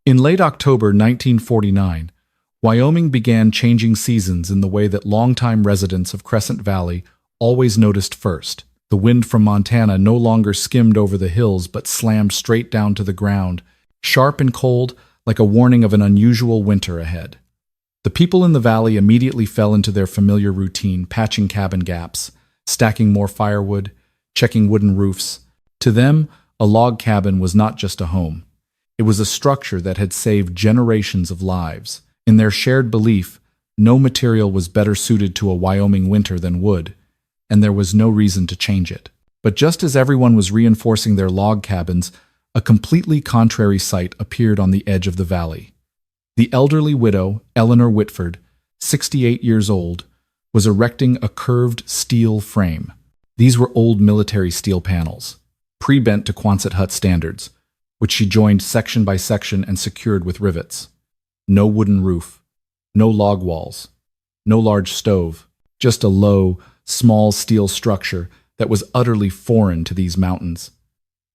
In late October 1949, Wyoming began changing seasons in the way that longtime residents of Crescent Valley always noticed first. The wind from Montana no longer skimmed over the hills but slammed straight down to the ground, sharp and cold, like a warning of an unusual winter ahead. The people in the valley immediately fell into their familiar routine, patching cabin gaps, stacking more firewood, checking wooden roofs. To them, a log cabin was not just a home. It was a structure that had saved generations of lives. In their shared belief, no material was better suited to a Wyoming winter than wood, and there was no reason to change it. But just as everyone was reinforcing their log cabins, a completely contrary sight appeared on the edge of the valley. The elderly widow, Eleanor Whitford, 68 years old, was erecting a curved steel frame. These were old military steel panels, pre-bent to Quonset hut standards, which she joined section by section and secured with rivets. No wooden roof, no log walls, no large stove, just a low, small steel structure that was utterly foreign to these mountains.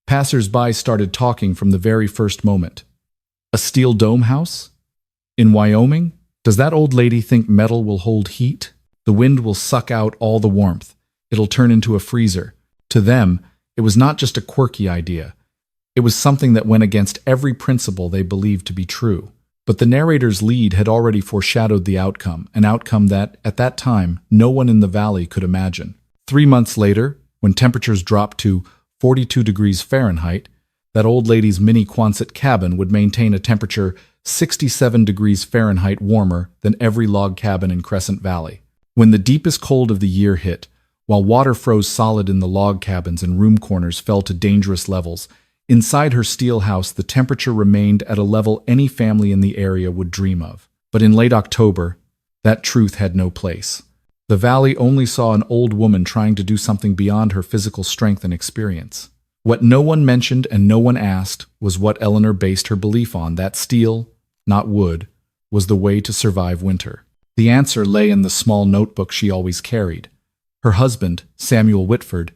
Passers-by started talking from the very first moment. A steel dome house? In Wyoming? Does that old lady think metal will hold heat? The wind will suck out all the warmth. It'll turn into a freezer. To them, it was not just a quirky idea. It was something that went against every principle they believed to be true. But the narrator's lead had already foreshadowed the outcome, an outcome that, at that time, no one in the valley could imagine. 3 months later, when temperatures dropped to 42 degrees Fahrenheit, that old lady's mini Quonset cabin would maintain a temperature 67 degrees Fahrenheit warmer than every log cabin in Crescent Valley. When the deepest cold of the year hit, while water froze solid in the log cabins and room corners fell to dangerous levels, inside her steel house the temperature remained at a level any family in the area would dream of. But in late October, that truth had no place. The valley only saw an old woman trying to do something beyond her physical strength and experience. What no one mentioned and no one asked was what Eleanor based her belief on, that steel, not wood, was the way to survive winter. The answer lay in the small notebook she always carried. Her husband, Samuel Whitford,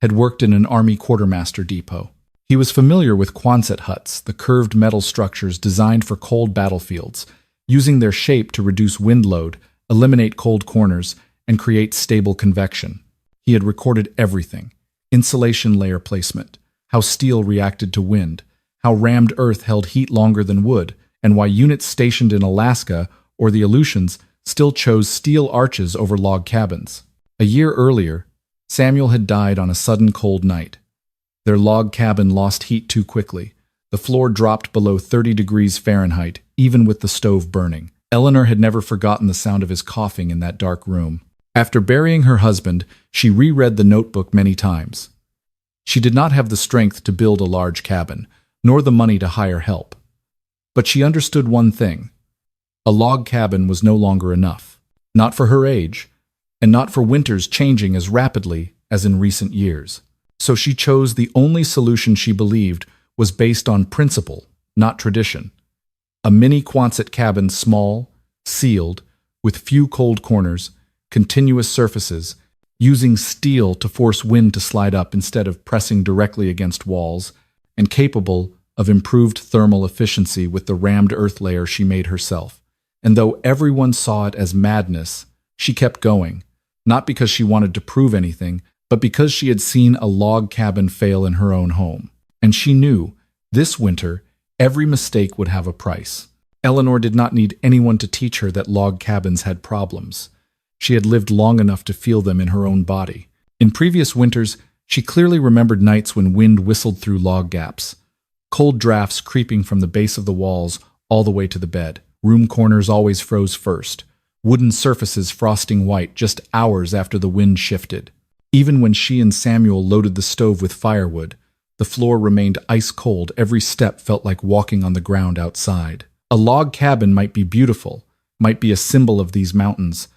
had worked in an Army quartermaster depot. He was familiar with Quonset huts, the curved metal structures designed for cold battlefields, using their shape to reduce wind load, eliminate cold corners, and create stable convection. He had recorded everything: insulation layer placement, how steel reacted to wind, how rammed earth held heat longer than wood, and why units stationed in Alaska or the Aleutians still chose steel arches over log cabins. A year earlier, Samuel had died on a sudden cold night. Their log cabin lost heat too quickly. The floor dropped below 30 degrees Fahrenheit, even with the stove burning. Eleanor had never forgotten the sound of his coughing in that dark room. After burying her husband, she reread the notebook many times. She did not have the strength to build a large cabin, nor the money to hire help. But she understood one thing: a log cabin was no longer enough. Not for her age, and not for winters changing as rapidly as in recent years. So she chose the only solution she believed was based on principle, not tradition. A mini Quonset cabin, small, sealed, with few cold corners, continuous surfaces, using steel to force wind to slide up instead of pressing directly against walls, and capable of improved thermal efficiency with the rammed earth layer she made herself. And though everyone saw it as madness, she kept going, not because she wanted to prove anything, but because she had seen a log cabin fail in her own home. And she knew, this winter, every mistake would have a price. Eleanor did not need anyone to teach her that log cabins had problems. She had lived long enough to feel them in her own body. In previous winters, she clearly remembered nights when wind whistled through log gaps, cold drafts creeping from the base of the walls all the way to the bed. Room corners always froze first, wooden surfaces frosting white just hours after the wind shifted. Even when she and Samuel loaded the stove with firewood, the floor remained ice cold. Every step felt like walking on the ground outside. A log cabin might be beautiful, might be a symbol of these mountains,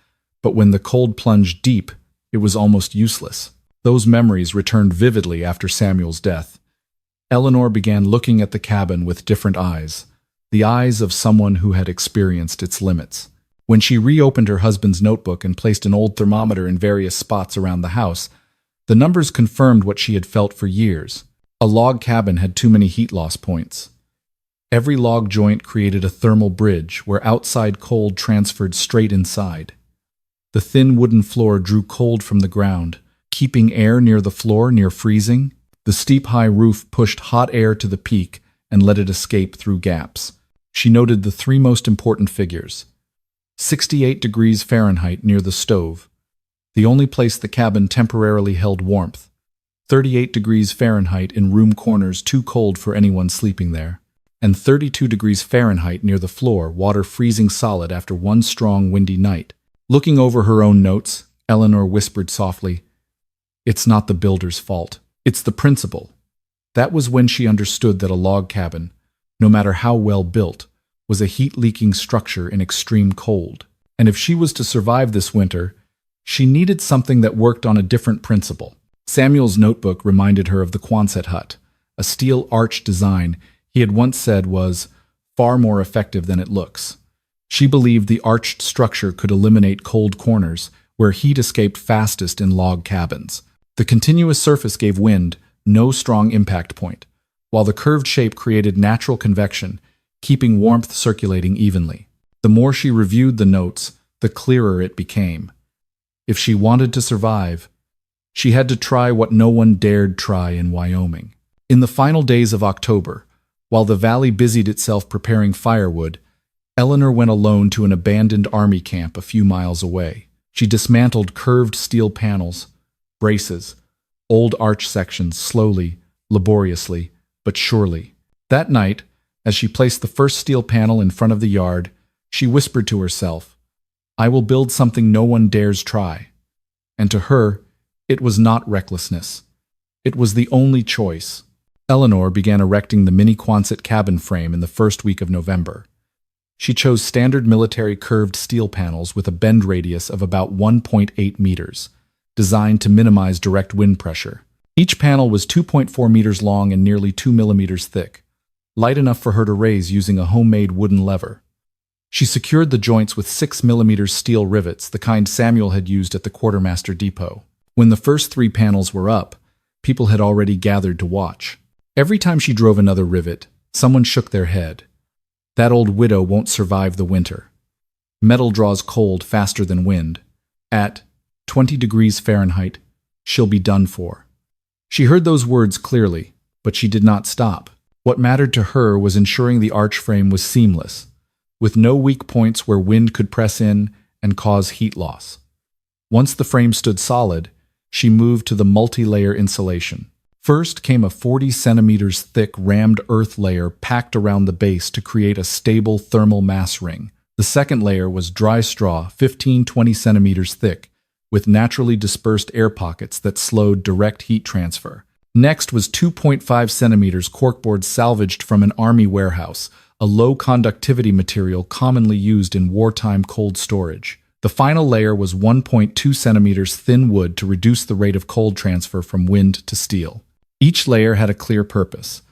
but when the cold plunged deep, it was almost useless. Those memories returned vividly after Samuel's death. Eleanor began looking at the cabin with different eyes, the eyes of someone who had experienced its limits. When she reopened her husband's notebook and placed an old thermometer in various spots around the house, the numbers confirmed what she had felt for years. A log cabin had too many heat loss points. Every log joint created a thermal bridge where outside cold transferred straight inside. The thin wooden floor drew cold from the ground, keeping air near the floor near freezing. The steep high roof pushed hot air to the peak and let it escape through gaps. She noted the three most important figures. 68 degrees Fahrenheit near the stove, the only place the cabin temporarily held warmth. 38 degrees Fahrenheit in room corners too cold for anyone sleeping there. And 32 degrees Fahrenheit near the floor, water freezing solid after one strong windy night. Looking over her own notes, Eleanor whispered softly, "It's not the builder's fault. It's the principle." That was when she understood that a log cabin, no matter how well built, was a heat-leaking structure in extreme cold. And if she was to survive this winter, she needed something that worked on a different principle. Samuel's notebook reminded her of the Quonset hut, a steel arch design he had once said was far more effective than it looks. She believed the arched structure could eliminate cold corners where heat escaped fastest in log cabins. The continuous surface gave wind no strong impact point, while the curved shape created natural convection, keeping warmth circulating evenly. The more she reviewed the notes, the clearer it became. If she wanted to survive, she had to try what no one dared try in Wyoming. In the final days of October, while the valley busied itself preparing firewood, Eleanor went alone to an abandoned army camp a few miles away. She dismantled curved steel panels, braces, old arch sections slowly, laboriously, but surely. That night, as she placed the first steel panel in front of the yard, she whispered to herself, "I will build something no one dares try." And to her, it was not recklessness. It was the only choice. Eleanor began erecting the mini Quonset cabin frame in the first week of November. She chose standard military curved steel panels with a bend radius of about 1.8 meters, designed to minimize direct wind pressure. Each panel was 2.4 meters long and nearly 2 millimeters thick, light enough for her to raise using a homemade wooden lever. She secured the joints with 6 millimeter steel rivets, the kind Samuel had used at the quartermaster depot. When the first 3 panels were up, people had already gathered to watch. Every time she drove another rivet, someone shook their head. That old widow won't survive the winter. Metal draws cold faster than wind. At 20 degrees Fahrenheit, she'll be done for. She heard those words clearly, but she did not stop. What mattered to her was ensuring the arch frame was seamless, with no weak points where wind could press in and cause heat loss. Once the frame stood solid, she moved to the multi-layer insulation. First came a 40 centimeters thick rammed earth layer packed around the base to create a stable thermal mass ring. The second layer was dry straw, 15-20 centimeters thick, with naturally dispersed air pockets that slowed direct heat transfer. Next was 2.5 centimeters corkboard salvaged from an army warehouse, a low-conductivity material commonly used in wartime cold storage. The final layer was 1.2 centimeters thin wood to reduce the rate of cold transfer from wind to steel. Each layer had a clear purpose: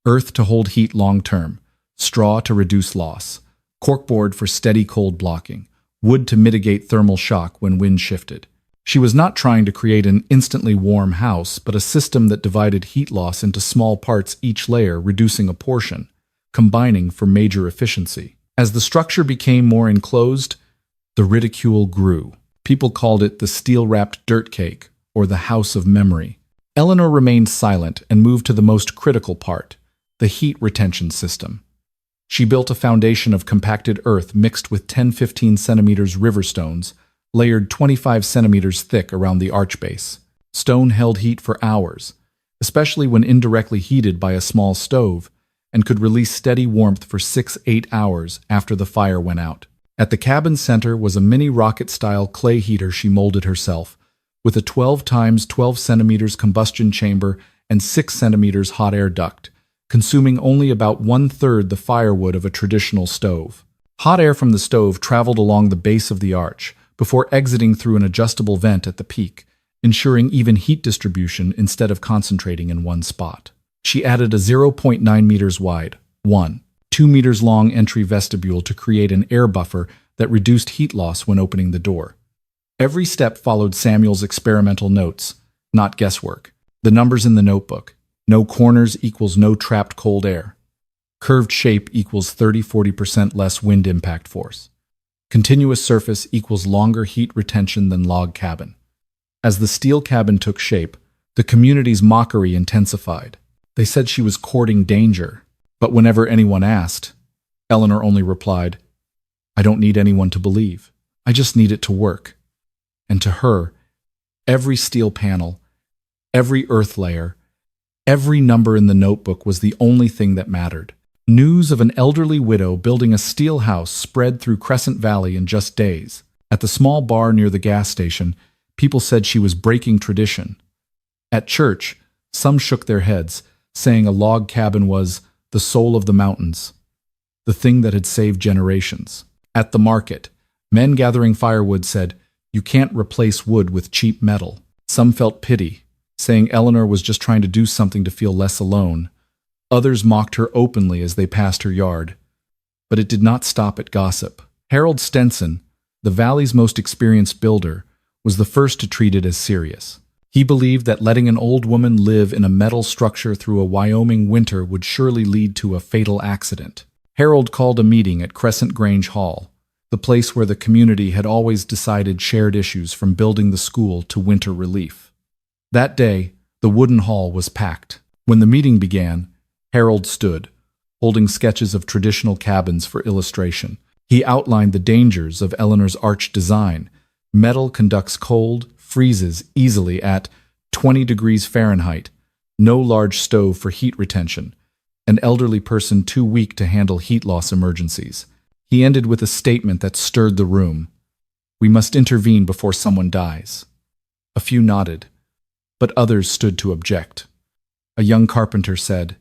earth to hold heat long-term, straw to reduce loss, corkboard for steady cold blocking, wood to mitigate thermal shock when wind shifted. She was not trying to create an instantly warm house, but a system that divided heat loss into small parts, each layer reducing a portion, combining for major efficiency. As the structure became more enclosed, the ridicule grew. People called it the steel-wrapped dirt cake, or the house of memory. Eleanor remained silent and moved to the most critical part, the heat retention system. She built a foundation of compacted earth mixed with 10-15 centimeters river stones, layered 25 centimeters thick around the arch base. Stone held heat for hours, especially when indirectly heated by a small stove, and could release steady warmth for 6-8 hours after the fire went out. At the cabin's center was a mini rocket-style clay heater she molded herself, with a 12 times 12 centimeters combustion chamber and 6 centimeters hot air duct, consuming only about 1/3 the firewood of a traditional stove. Hot air from the stove traveled along the base of the arch, before exiting through an adjustable vent at the peak, ensuring even heat distribution instead of concentrating in one spot. She added a 0.9 meters wide, 1.2 meters long entry vestibule to create an air buffer that reduced heat loss when opening the door. Every step followed Samuel's experimental notes, not guesswork. The numbers in the notebook: no corners equals no trapped cold air. Curved shape equals 30–40% less wind impact force. Continuous surface equals longer heat retention than log cabin. As the steel cabin took shape, the community's mockery intensified. They said she was courting danger, but whenever anyone asked, Eleanor only replied, "I don't need anyone to believe. I just need it to work." And to her, every steel panel, every earth layer, every number in the notebook was the only thing that mattered. News of an elderly widow building a steel house spread through Crescent Valley in just days. At the small bar near the gas station, people said she was breaking tradition. At church, some shook their heads, saying a log cabin was the soul of the mountains, the thing that had saved generations. At the market, men gathering firewood said, "You can't replace wood with cheap metal." Some felt pity, saying Eleanor was just trying to do something to feel less alone. Others mocked her openly as they passed her yard. But it did not stop at gossip. Harold Stenson, the valley's most experienced builder, was the first to treat it as serious. He believed that letting an old woman live in a metal structure through a Wyoming winter would surely lead to a fatal accident. Harold called a meeting at Crescent Grange Hall, the place where the community had always decided shared issues from building the school to winter relief. That day, the wooden hall was packed. When the meeting began, Harold stood, holding sketches of traditional cabins for illustration. He outlined the dangers of Eleanor's arch design. Metal conducts cold, freezes easily at 20 degrees Fahrenheit, no large stove for heat retention, an elderly person too weak to handle heat loss emergencies. He ended with a statement that stirred the room. "We must intervene before someone dies." A few nodded, but others stood to object. A young carpenter said,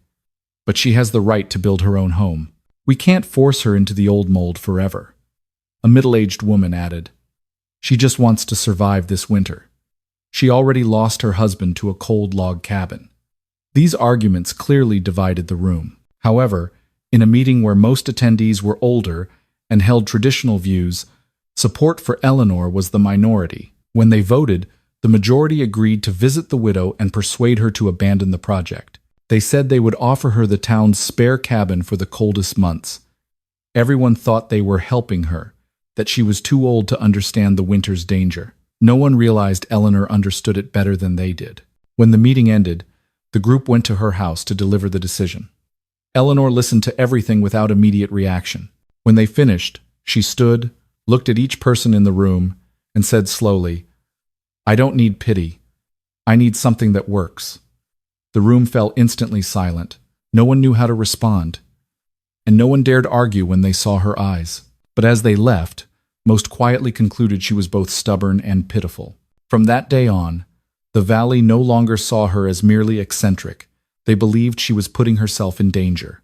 "But she has the right to build her own home. We can't force her into the old mold forever." A middle-aged woman added, "She just wants to survive this winter. She already lost her husband to a cold log cabin." These arguments clearly divided the room. However, in a meeting where most attendees were older and held traditional views, support for Eleanor was the minority. When they voted, the majority agreed to visit the widow and persuade her to abandon the project. They said they would offer her the town's spare cabin for the coldest months. Everyone thought they were helping her, that she was too old to understand the winter's danger. No one realized Eleanor understood it better than they did. When the meeting ended, the group went to her house to deliver the decision. Eleanor listened to everything without immediate reaction. When they finished, she stood, looked at each person in the room, and said slowly, "I don't need pity. I need something that works." The room fell instantly silent. No one knew how to respond, and no one dared argue when they saw her eyes. But as they left, most quietly concluded she was both stubborn and pitiful. From that day on, the valley no longer saw her as merely eccentric. They believed she was putting herself in danger.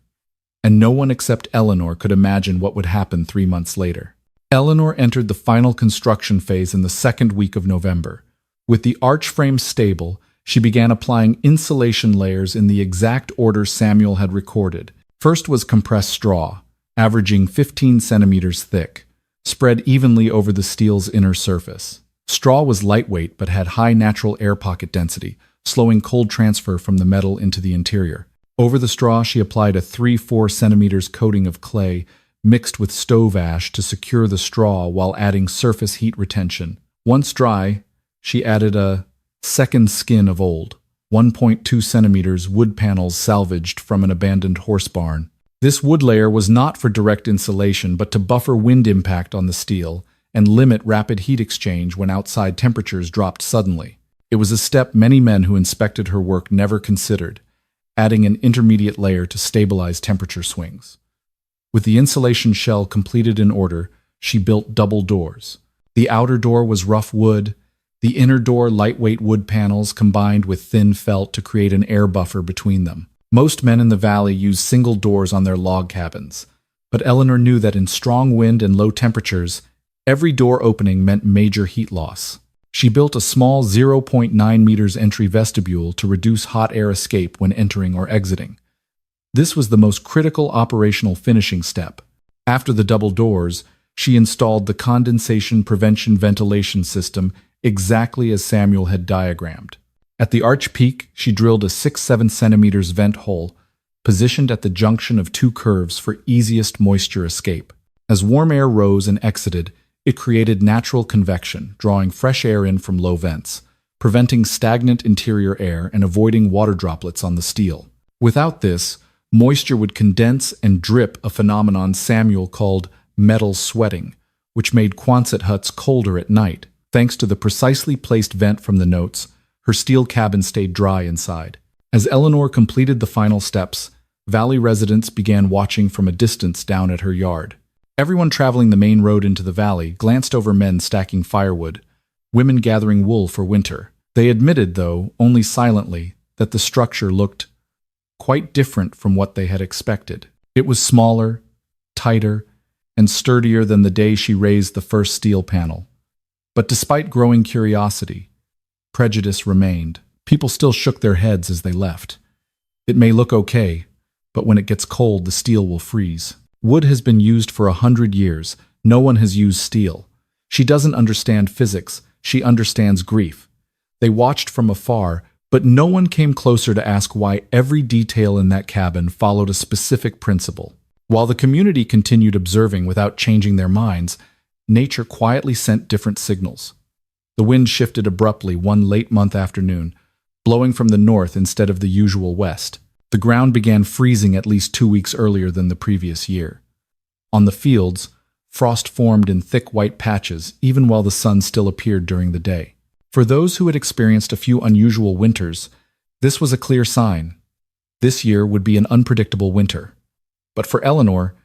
And no one except Eleanor could imagine what would happen 3 months later. Eleanor entered the final construction phase in the second week of November. With the arch frame stable, she began applying insulation layers in the exact order Samuel had recorded. First was compressed straw, averaging 15 centimeters thick, spread evenly over the steel's inner surface. Straw was lightweight but had high natural air pocket density, slowing cold transfer from the metal into the interior. Over the straw, she applied a 3–4 centimeters coating of clay mixed with stove ash to secure the straw while adding surface heat retention. Once dry, she added a second skin of old, 1.2 centimeters wood panels salvaged from an abandoned horse barn. This wood layer was not for direct insulation but to buffer wind impact on the steel and limit rapid heat exchange when outside temperatures dropped suddenly. It was a step many men who inspected her work never considered, adding an intermediate layer to stabilize temperature swings. With the insulation shell completed in order, she built double doors. The outer door was rough wood, the inner door lightweight wood panels combined with thin felt to create an air buffer between them. Most men in the valley used single doors on their log cabins, but Eleanor knew that in strong wind and low temperatures, every door opening meant major heat loss. She built a small 0.9 meters entry vestibule to reduce hot air escape when entering or exiting. This was the most critical operational finishing step. After the double doors, she installed the condensation prevention ventilation system exactly as Samuel had diagrammed. At the arch peak, she drilled a 6–7 centimeters vent hole, positioned at the junction of two curves for easiest moisture escape. As warm air rose and exited, it created natural convection, drawing fresh air in from low vents, preventing stagnant interior air and avoiding water droplets on the steel. Without this, moisture would condense and drip, a phenomenon Samuel called metal sweating, which made Quonset huts colder at night. Thanks to the precisely placed vent from the notes, her steel cabin stayed dry inside. As Eleanor completed the final steps, Valley residents began watching from a distance down at her yard. Everyone traveling the main road into the valley glanced over men stacking firewood, women gathering wool for winter. They admitted, though, only silently, that the structure looked quite different from what they had expected. It was smaller, tighter, and sturdier than the day she raised the first steel panel. But despite growing curiosity, prejudice remained. People still shook their heads as they left. It may look okay, but when it gets cold, the steel will freeze. Wood has been used for 100 years. No one has used steel. She doesn't understand physics. She understands grief. They watched from afar, but no one came closer to ask why every detail in that cabin followed a specific principle. While the community continued observing without changing their minds, nature quietly sent different signals. The wind shifted abruptly one late month afternoon, blowing from the north instead of the usual west. The ground began freezing at least 2 weeks earlier than the previous year. On the fields, frost formed in thick white patches even while the sun still appeared during the day. For those who had experienced a few unusual winters, this was a clear sign. This year would be an unpredictable winter. But for Eleanor,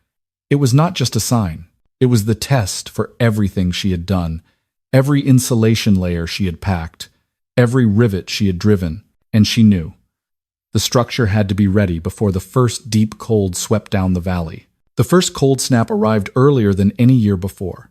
it was not just a sign. It was the test for everything she had done, every insulation layer she had packed, every rivet she had driven, and she knew. The structure had to be ready before the first deep cold swept down the valley. The first cold snap arrived earlier than any year before.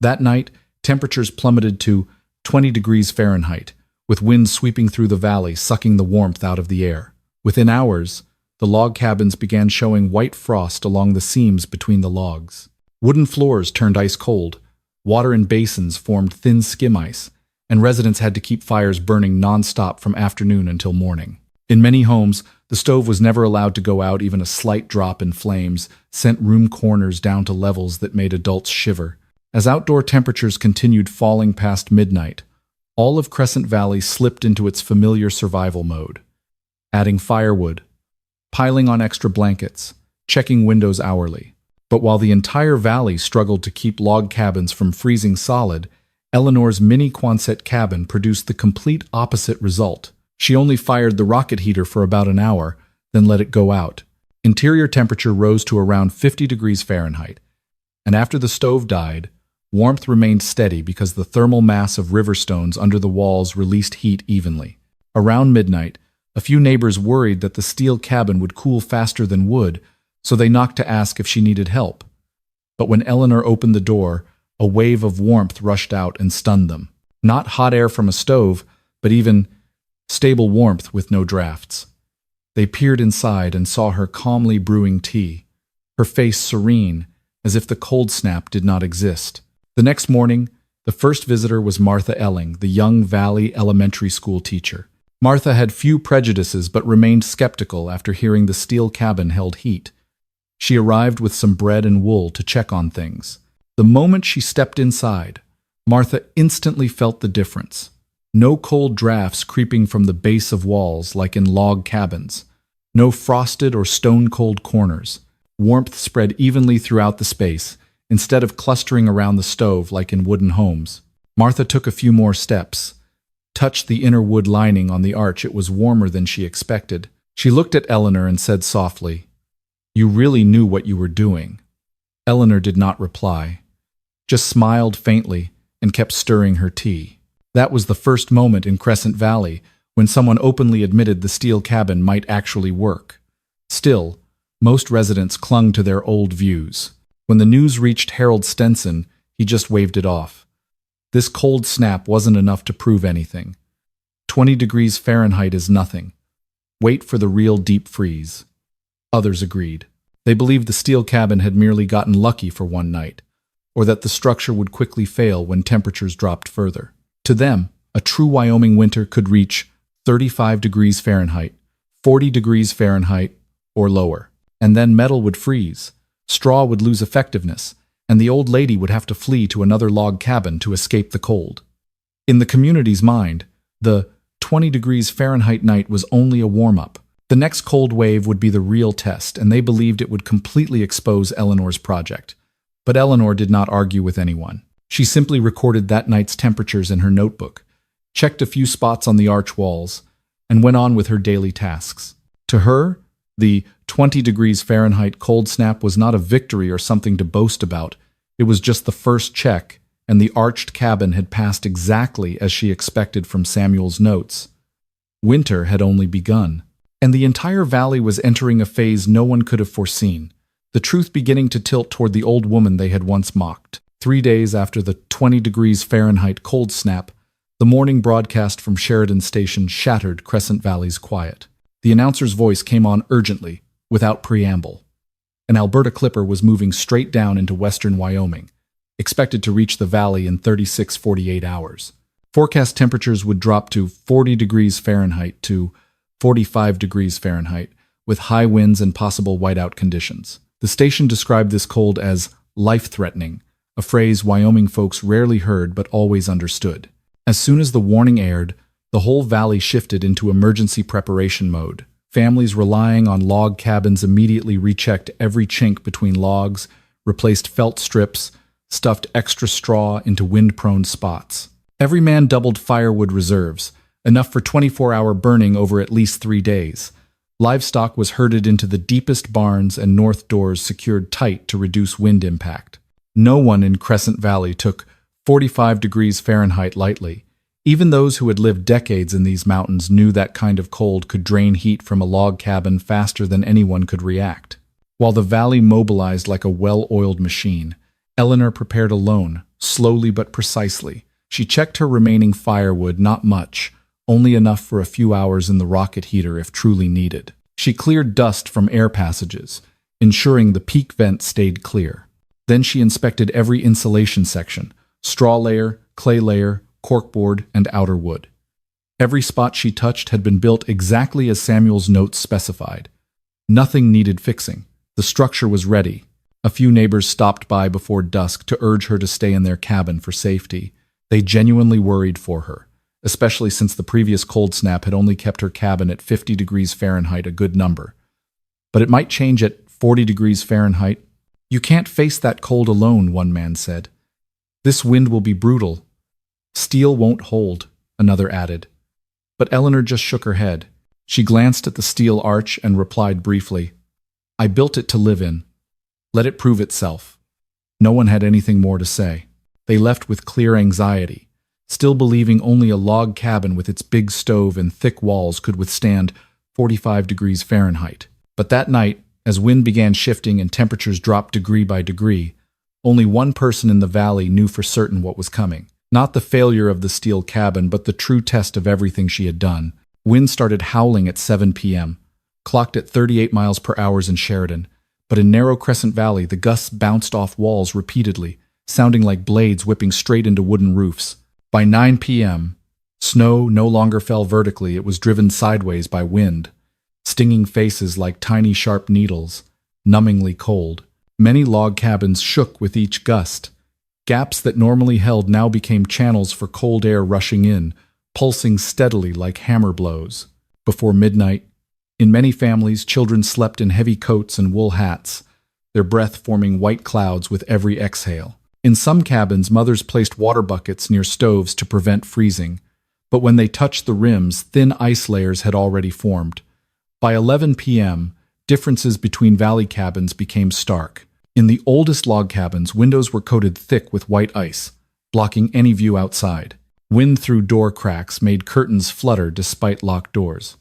That night, temperatures plummeted to 20 degrees Fahrenheit, with winds sweeping through the valley, sucking the warmth out of the air. Within hours, the log cabins began showing white frost along the seams between the logs. Wooden floors turned ice cold, water in basins formed thin skim ice, and residents had to keep fires burning non-stop from afternoon until morning. In many homes, the stove was never allowed to go out. Even a slight drop in flames sent room corners down to levels that made adults shiver. As outdoor temperatures continued falling past midnight, all of Crescent Valley slipped into its familiar survival mode. Adding firewood, piling on extra blankets, checking windows hourly. But while the entire valley struggled to keep log cabins from freezing solid, Eleanor's mini Quonset cabin produced the complete opposite result. She only fired the rocket heater for about an hour, then let it go out. Interior temperature rose to around 50 degrees Fahrenheit, and after the stove died, warmth remained steady because the thermal mass of river stones under the walls released heat evenly. Around midnight, a few neighbors worried that the steel cabin would cool faster than wood, so they knocked to ask if she needed help. But when Eleanor opened the door, a wave of warmth rushed out and stunned them. Not hot air from a stove, but even stable warmth with no drafts. They peered inside and saw her calmly brewing tea, her face serene, as if the cold snap did not exist. The next morning, the first visitor was Martha Elling, the young Valley Elementary School teacher. Martha had few prejudices but remained skeptical after hearing the steel cabin held heat. She arrived with some bread and wool to check on things. The moment she stepped inside, Martha instantly felt the difference. No cold drafts creeping from the base of walls like in log cabins. No frosted or stone-cold corners. Warmth spread evenly throughout the space, instead of clustering around the stove like in wooden homes. Martha took a few more steps, touched the inner wood lining on the arch. It was warmer than she expected. She looked at Eleanor and said softly, "You really knew what you were doing." Eleanor did not reply, just smiled faintly and kept stirring her tea. That was the first moment in Crescent Valley when someone openly admitted the steel cabin might actually work. Still, most residents clung to their old views. When the news reached Harold Stenson, he just waved it off. This cold snap wasn't enough to prove anything. 20 degrees Fahrenheit is nothing. Wait for the real deep freeze. Others agreed. They believed the steel cabin had merely gotten lucky for one night, or that the structure would quickly fail when temperatures dropped further. To them, a true Wyoming winter could reach 35 degrees Fahrenheit, 40 degrees Fahrenheit, or lower. And then metal would freeze, straw would lose effectiveness, and the old lady would have to flee to another log cabin to escape the cold. In the community's mind, the 20 degrees Fahrenheit night was only a warm-up. The next cold wave would be the real test, and they believed it would completely expose Eleanor's project. But Eleanor did not argue with anyone. She simply recorded that night's temperatures in her notebook, checked a few spots on the arch walls, and went on with her daily tasks. To her, the 20 degrees Fahrenheit cold snap was not a victory or something to boast about. It was just the first check, and the arched cabin had passed exactly as she expected from Samuel's notes. Winter had only begun, and the entire valley was entering a phase no one could have foreseen, the truth beginning to tilt toward the old woman they had once mocked. 3 days after the 20 degrees Fahrenheit cold snap, the morning broadcast from Sheridan Station shattered Crescent Valley's quiet. The announcer's voice came on urgently, without preamble. An Alberta clipper was moving straight down into western Wyoming, expected to reach the valley in 36-48 hours. Forecast temperatures would drop to 40 degrees Fahrenheit to 45 degrees Fahrenheit, with high winds and possible whiteout conditions. The station described this cold as life-threatening, a phrase Wyoming folks rarely heard but always understood. As soon as the warning aired, the whole valley shifted into emergency preparation mode. Families relying on log cabins immediately rechecked every chink between logs, replaced felt strips, stuffed extra straw into wind-prone spots. Every man doubled firewood reserves, enough for 24-hour burning over at least 3 days. Livestock was herded into the deepest barns and north doors secured tight to reduce wind impact. No one in Crescent Valley took 45 degrees Fahrenheit lightly. Even those who had lived decades in these mountains knew that kind of cold could drain heat from a log cabin faster than anyone could react. While the valley mobilized like a well-oiled machine, Eleanor prepared alone, slowly but precisely. She checked her remaining firewood, not much, only enough for a few hours in the rocket heater if truly needed. She cleared dust from air passages, ensuring the peak vent stayed clear. Then she inspected every insulation section, straw layer, clay layer, corkboard, and outer wood. Every spot she touched had been built exactly as Samuel's notes specified. Nothing needed fixing. The structure was ready. A few neighbors stopped by before dusk to urge her to stay in their cabin for safety. They genuinely worried for her, especially since the previous cold snap had only kept her cabin at 50 degrees Fahrenheit a good number. But it might change at 40 degrees Fahrenheit. "You can't face that cold alone," one man said. "This wind will be brutal. Steel won't hold," another added. But Eleanor just shook her head. She glanced at the steel arch and replied briefly, "I built it to live in. Let it prove itself." No one had anything more to say. They left with clear anxiety, still believing only a log cabin with its big stove and thick walls could withstand 45 degrees Fahrenheit. But that night, as wind began shifting and temperatures dropped degree by degree, only one person in the valley knew for certain what was coming. Not the failure of the steel cabin, but the true test of everything she had done. Wind started howling at 7 p.m., clocked at 38 miles per hour in Sheridan, but in narrow Crescent Valley, the gusts bounced off walls repeatedly, sounding like blades whipping straight into wooden roofs. By 9 p.m., snow no longer fell vertically, it was driven sideways by wind, stinging faces like tiny sharp needles, numbingly cold. Many log cabins shook with each gust. Gaps that normally held now became channels for cold air rushing in, pulsing steadily like hammer blows. Before midnight, in many families, children slept in heavy coats and wool hats, their breath forming white clouds with every exhale. In some cabins, mothers placed water buckets near stoves to prevent freezing, but when they touched the rims, thin ice layers had already formed. By 11 p.m., differences between valley cabins became stark. In the oldest log cabins, windows were coated thick with white ice, blocking any view outside. Wind through door cracks made curtains flutter despite locked doors.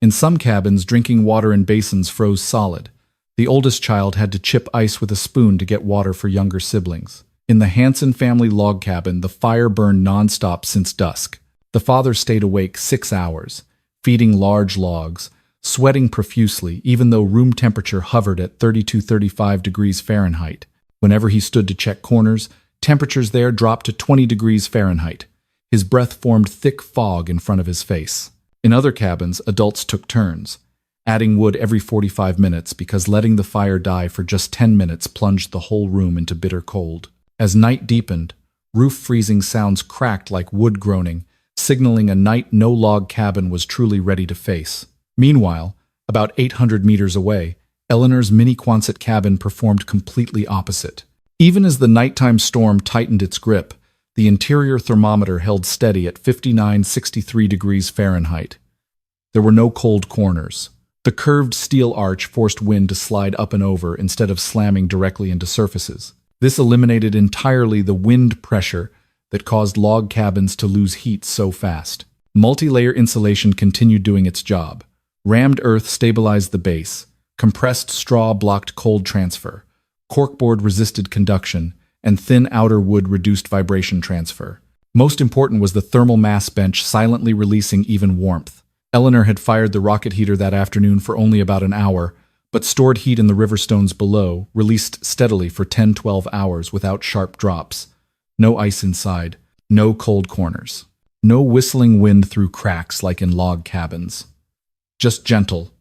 In some cabins, drinking water in basins froze solid. The oldest child had to chip ice with a spoon to get water for younger siblings. In the Hanson family log cabin, the fire burned nonstop since dusk. The father stayed awake 6 hours, feeding large logs, sweating profusely even though room temperature hovered at 32-35 degrees Fahrenheit. Whenever he stood to check corners, temperatures there dropped to 20 degrees Fahrenheit. His breath formed thick fog in front of his face. In other cabins, adults took turns. adding wood every 45 minutes because letting the fire die for just 10 minutes plunged the whole room into bitter cold. As night deepened, roof freezing sounds cracked like wood groaning, signaling a night no log cabin was truly ready to face. Meanwhile, about 800 meters away, Eleanor's mini Quonset cabin performed completely opposite. Even as the nighttime storm tightened its grip, the interior thermometer held steady at 59.63 degrees Fahrenheit. There were no cold corners. The curved steel arch forced wind to slide up and over instead of slamming directly into surfaces. This eliminated entirely the wind pressure that caused log cabins to lose heat so fast. Multi-layer insulation continued doing its job. Rammed earth stabilized the base. Compressed straw blocked cold transfer. Corkboard resisted conduction, and thin outer wood reduced vibration transfer. Most important was the thermal mass bench silently releasing even warmth. Eleanor had fired the rocket heater that afternoon for only about an hour, but stored heat in the river stones below, released steadily for 10-12 hours without sharp drops. No ice inside, no cold corners, no whistling wind through cracks like in log cabins. Just gentle,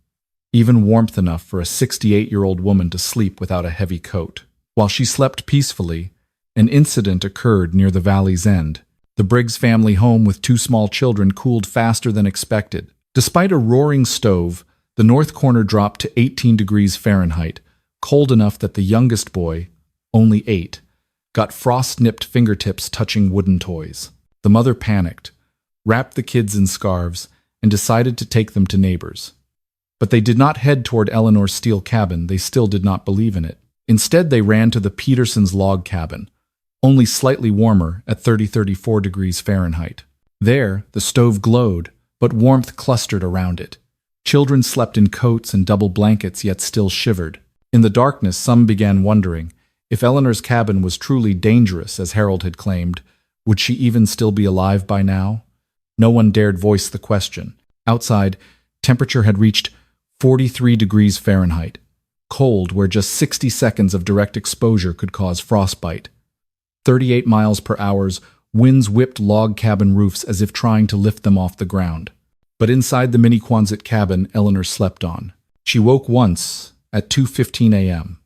even warmth enough for a 68-year-old woman to sleep without a heavy coat. While she slept peacefully, an incident occurred near the valley's end. The Briggs family home with 2 small children cooled faster than expected. Despite a roaring stove, the north corner dropped to 18 degrees Fahrenheit, cold enough that the youngest boy, only 8, got frost-nipped fingertips touching wooden toys. The mother panicked, wrapped the kids in scarves, and decided to take them to neighbors. But they did not head toward Eleanor's steel cabin. They still did not believe in it. Instead, they ran to the Petersons' log cabin, only slightly warmer at 34 degrees Fahrenheit. There, the stove glowed, but warmth clustered around it. Children slept in coats and double blankets, yet still shivered. In the darkness, some began wondering, if Eleanor's cabin was truly dangerous, as Harold had claimed, would she even still be alive by now? No one dared voice the question. Outside, temperature had reached 43 degrees Fahrenheit, cold where just 60 seconds of direct exposure could cause frostbite. 38 miles per hour, winds whipped log cabin roofs as if trying to lift them off the ground. But inside the mini Quonset cabin Eleanor slept on. She woke once at 2:15 a.m.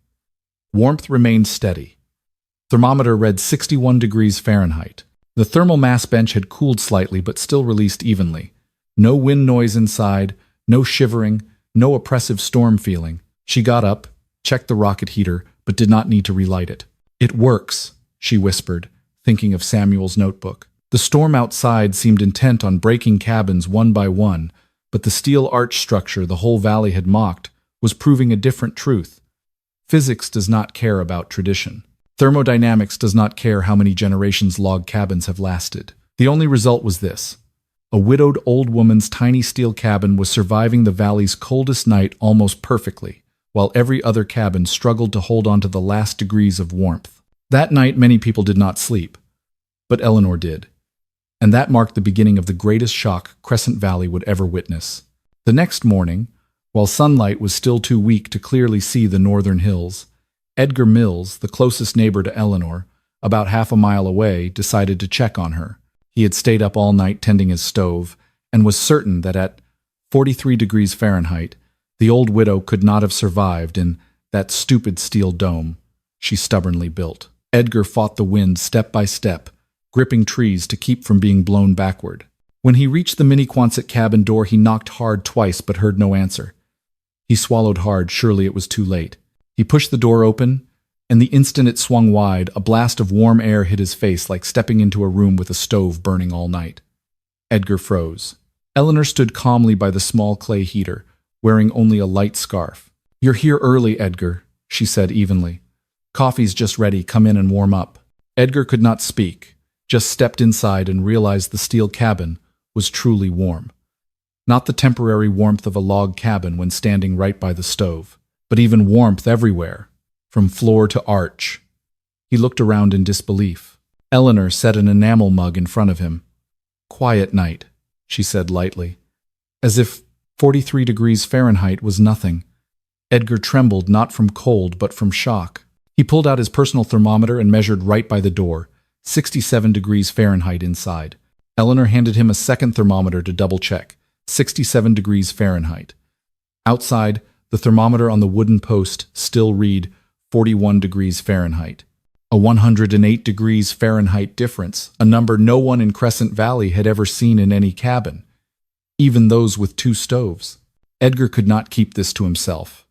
Warmth remained steady. Thermometer read 61 degrees Fahrenheit. The thermal mass bench had cooled slightly but still released evenly. No wind noise inside, no shivering, no oppressive storm feeling. She got up, checked the rocket heater, but did not need to relight it. "It works," she whispered, thinking of Samuel's notebook. The storm outside seemed intent on breaking cabins one by one, but the steel arch structure the whole valley had mocked was proving a different truth. Physics does not care about tradition. Thermodynamics does not care how many generations log cabins have lasted. The only result was this. A widowed old woman's tiny steel cabin was surviving the valley's coldest night almost perfectly, while every other cabin struggled to hold on to the last degrees of warmth. That night many people did not sleep, but Eleanor did. And that marked the beginning of the greatest shock Crescent Valley would ever witness. The next morning, while sunlight was still too weak to clearly see the northern hills, Edgar Mills, the closest neighbor to Eleanor, about half a mile away, decided to check on her. He had stayed up all night tending his stove, and was certain that at 43 degrees Fahrenheit, the old widow could not have survived in that stupid steel dome she stubbornly built. Edgar fought the wind step by step, gripping trees to keep from being blown backward. When he reached the mini Quonset cabin door, he knocked hard twice but heard no answer. He swallowed hard, surely it was too late. He pushed the door open, and the instant it swung wide, a blast of warm air hit his face like stepping into a room with a stove burning all night. Edgar froze. Eleanor stood calmly by the small clay heater, wearing only a light scarf. "You're here early, Edgar," she said evenly. "Coffee's just ready, come in and warm up." Edgar could not speak, just stepped inside and realized the steel cabin was truly warm. Not the temporary warmth of a log cabin when standing right by the stove, but even warmth everywhere, from floor to arch. He looked around in disbelief. Eleanor set an enamel mug in front of him. "Quiet night," she said lightly, as if 43 degrees Fahrenheit was nothing. Edgar trembled not from cold but from shock. He pulled out his personal thermometer and measured right by the door, 67 degrees Fahrenheit inside. Eleanor handed him a second thermometer to double-check, 67 degrees Fahrenheit. Outside, the thermometer on the wooden post still read 41 degrees Fahrenheit. A 108 degrees Fahrenheit difference, a number no one in Crescent Valley had ever seen in any cabin, even those with 2 stoves. Edgar could not keep this to himself.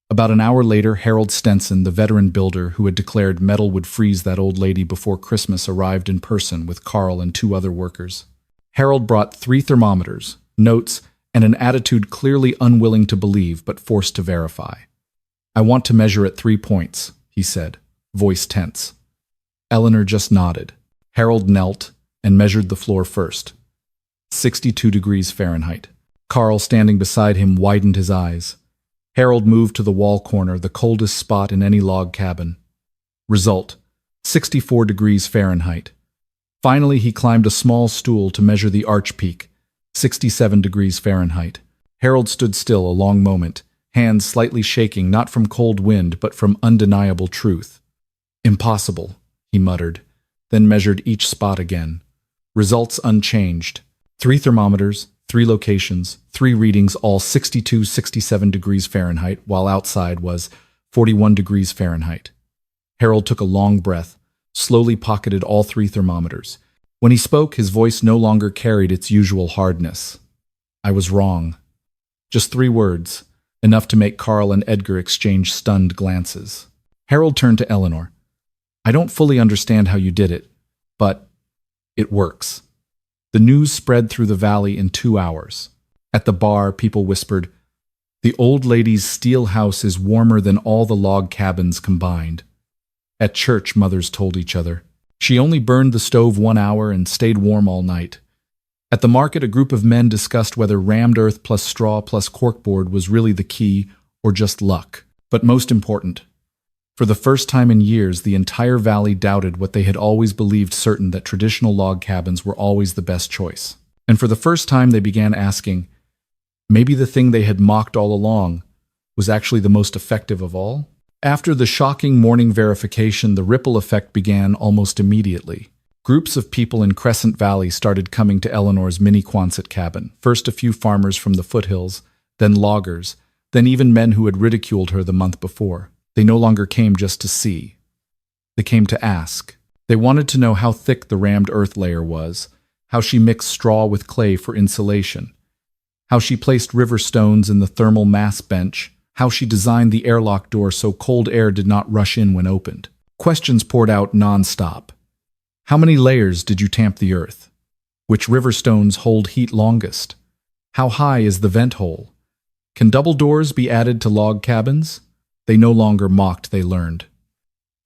About an hour later, Harold Stenson, the veteran builder who had declared metal would freeze that old lady before Christmas, arrived in person with Carl and 2 other workers. Harold brought 3 thermometers, notes, and an attitude clearly unwilling to believe but forced to verify. "I want to measure at 3 points," he said, voice tense. Eleanor just nodded. Harold knelt and measured the floor first. 62 degrees Fahrenheit. Carl, standing beside him, widened his eyes. Harold moved to the wall corner, the coldest spot in any log cabin. Result: 64 degrees Fahrenheit. Finally, he climbed a small stool to measure the arch peak, 67 degrees Fahrenheit. Harold stood still a long moment, hands slightly shaking, not from cold wind, but from undeniable truth. "Impossible," he muttered, then measured each spot again. Results unchanged. 3 thermometers, 3 locations, 3 readings, all 62, 67 degrees Fahrenheit, while outside was 41 degrees Fahrenheit. Harold took a long breath, slowly pocketed all 3 thermometers. When he spoke, his voice no longer carried its usual hardness. "I was wrong." Just 3 words, enough to make Carl and Edgar exchange stunned glances. Harold turned to Eleanor. "I don't fully understand how you did it, but it works." The news spread through the valley in 2 hours. At the bar, people whispered, "The old lady's steel house is warmer than all the log cabins combined." At church, mothers told each other, "She only burned the stove 1 hour and stayed warm all night." At the market, a group of men discussed whether rammed earth plus straw plus corkboard was really the key or just luck. But most important, for the first time in years, the entire valley doubted what they had always believed certain, that traditional log cabins were always the best choice. And for the first time, they began asking, maybe the thing they had mocked all along was actually the most effective of all? After the shocking morning verification, the ripple effect began almost immediately. Groups of people in Crescent Valley started coming to Eleanor's mini Quonset cabin, first a few farmers from the foothills, then loggers, then even men who had ridiculed her the month before. They no longer came just to see. They came to ask. They wanted to know how thick the rammed earth layer was, how she mixed straw with clay for insulation, how she placed river stones in the thermal mass bench, how she designed the airlock door so cold air did not rush in when opened. Questions poured out non-stop. How many layers did you tamp the earth? Which river stones hold heat longest? How high is the vent hole? Can double doors be added to log cabins? They no longer mocked, they learned.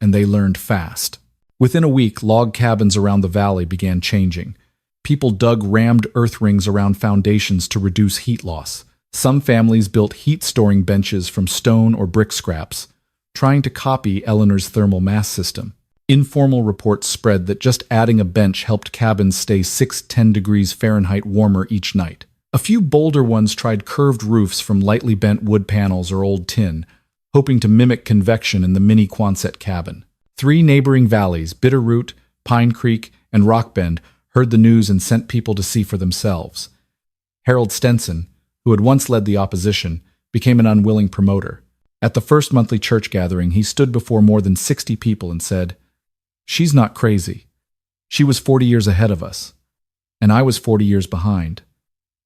And they learned fast. Within a week, log cabins around the valley began changing. People dug rammed earth rings around foundations to reduce heat loss. Some families built heat-storing benches from stone or brick scraps, trying to copy Eleanor's thermal mass system. Informal reports spread that just adding a bench helped cabins stay 6-10 degrees Fahrenheit warmer each night. A few bolder ones tried curved roofs from lightly bent wood panels or old tin, hoping to mimic convection in the mini Quonset cabin. 3 neighboring valleys, Bitterroot, Pine Creek, and Rockbend, heard the news and sent people to see for themselves. Harold Stenson, who had once led the opposition, became an unwilling promoter. At the first monthly church gathering, he stood before more than 60 people and said, "She's not crazy. She was 40 years ahead of us, and I was 40 years behind."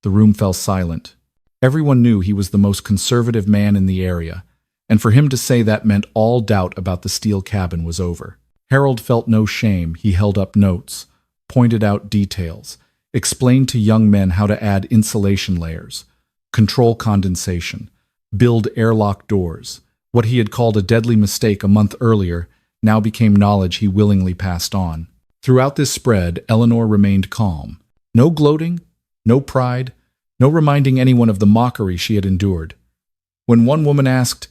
The room fell silent. Everyone knew he was the most conservative man in the area, and for him to say that meant all doubt about the steel cabin was over. Harold felt no shame. He held up notes, pointed out details, explained to young men how to add insulation layers, control condensation, build airlock doors. What he had called a deadly mistake a month earlier now became knowledge he willingly passed on. Throughout this spread, Eleanor remained calm. No gloating, no pride, no reminding anyone of the mockery she had endured. When one woman asked,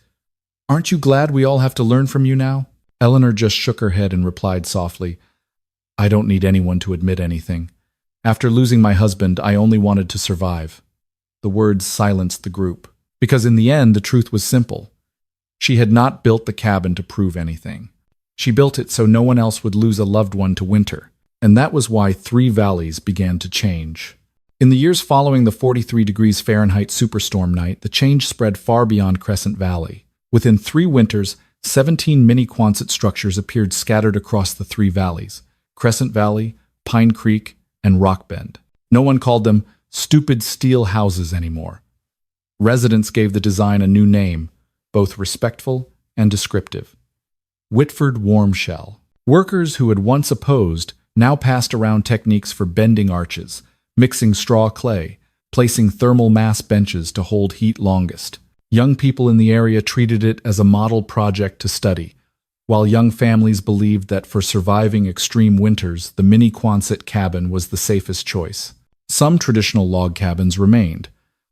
"Aren't you glad we all have to learn from you now?" Eleanor just shook her head and replied softly, "I don't need anyone to admit anything. After losing my husband, I only wanted to survive." The words silenced the group, because in the end the truth was simple. She had not built the cabin to prove anything. She built it so no one else would lose a loved one to winter, and that was why 3 valleys began to change. In the years following the 43 degrees Fahrenheit superstorm night, the change spread far beyond Crescent Valley. Within 3 winters, 17 mini Quonset structures appeared scattered across the 3 valleys: Crescent Valley, Pine Creek, and Rock Bend. No one called them stupid steel houses anymore. Residents gave the design a new name, both respectful and descriptive: Whitford Warm Shell. Workers who had once opposed now passed around techniques for bending arches, mixing straw clay, placing thermal mass benches to hold heat longest. Young people in the area treated it as a model project to study, while young families believed that for surviving extreme winters, the mini Quonset cabin was the safest choice. Some traditional log cabins remained,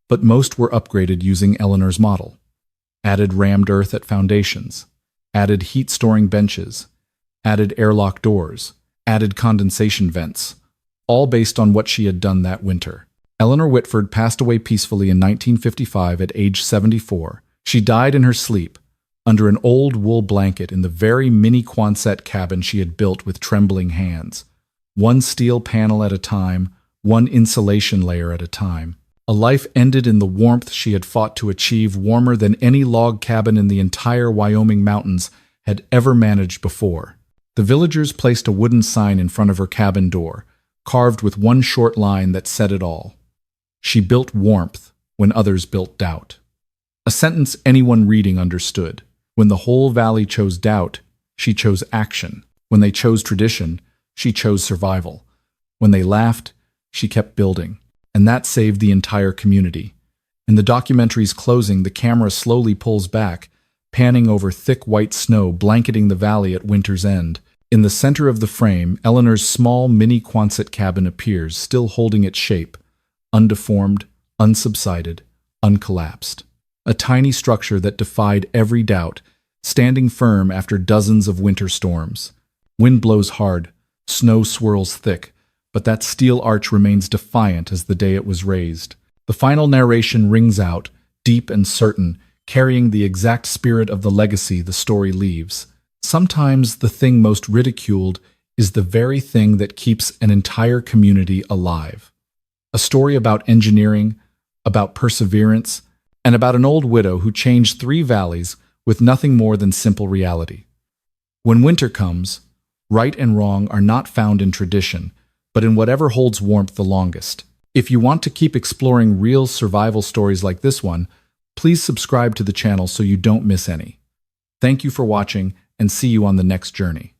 but most were upgraded using Eleanor's model. Added rammed earth at foundations, added heat-storing benches, added airlock doors, added condensation vents, all based on what she had done that winter. Eleanor Whitford passed away peacefully in 1955 at age 74. She died in her sleep, under an old wool blanket in the very mini Quonset cabin she had built with trembling hands. One steel panel at a time, one insulation layer at a time. A life ended in the warmth she had fought to achieve, warmer than any log cabin in the entire Wyoming mountains had ever managed before. The villagers placed a wooden sign in front of her cabin door, carved with one short line that said it all: "She built warmth when others built doubt." A sentence anyone reading understood. When the whole valley chose doubt, she chose action. When they chose tradition, she chose survival. When they laughed, she kept building. And that saved the entire community. In the documentary's closing, the camera slowly pulls back, panning over thick white snow blanketing the valley at winter's end. In the center of the frame, Eleanor's small mini Quonset cabin appears, still holding its shape, undeformed, unsubsided, uncollapsed. A tiny structure that defied every doubt, standing firm after dozens of winter storms. Wind blows hard, snow swirls thick, but that steel arch remains defiant as the day it was raised. The final narration rings out, deep and certain, carrying the exact spirit of the legacy the story leaves. Sometimes the thing most ridiculed is the very thing that keeps an entire community alive. A story about engineering, about perseverance, and about an old widow who changed 3 valleys with nothing more than simple reality. When winter comes, right and wrong are not found in tradition, but in whatever holds warmth the longest. If you want to keep exploring real survival stories like this one, please subscribe to the channel so you don't miss any. Thank you for watching, and see you on the next journey.